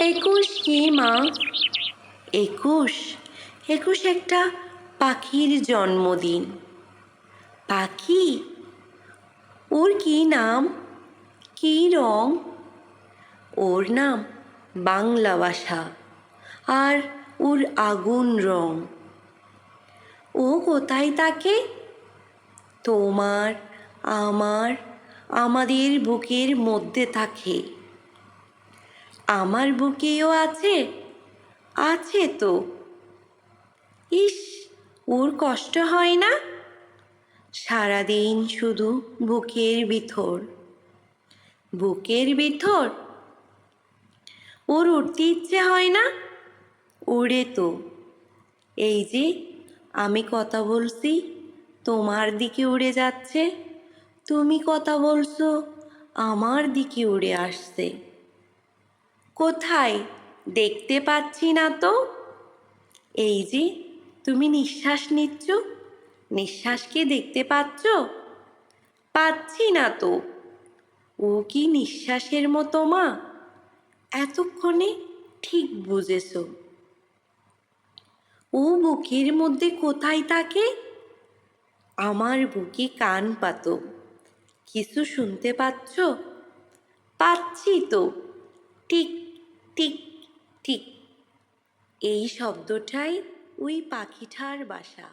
একুশ কি মা? একুশ একুশ একটা পাখির জন্মদিন। পাখি, ওর কি নাম, কি রং? ওর নাম বাংলা ভাষা, আর ওর আগুন রং। ও কোথায় থাকে? তোমার, আমার, আমাদের বুকের মধ্যে থাকে। আমার বুকেও আছে, আছে তো। ইস, ওর কষ্ট হয় না? সারাদিন শুধু বুকের ভিতর, বুকের ভিতর। ওর উঠতে ইচ্ছে হয় না? ওড়ে তো। এই যে আমি কথা বলছি, তোমার দিকে উড়ে যাচ্ছে। তুমি কথা বলছো, আমার দিকে উড়ে আসছে। কোথায়? দেখতে পাচ্ছি না তো। এই যে তুমি নিঃশ্বাস নিচ্ছ, নিঃশ্বাসকে দেখতে পাচ্ছ? পাচ্ছি না তো। ও কি নিঃশ্বাসের মতো মা? এতক্ষণে ঠিক বুঝেছ। ও বুকের মধ্যে কোথায় থাকে? আমার বুকে কান পাতো, কিছু শুনতে পাচ্ছ? পাচ্ছি তো। টিক টিক টিক, এই শব্দটাই ওই পাখিটার বাসা।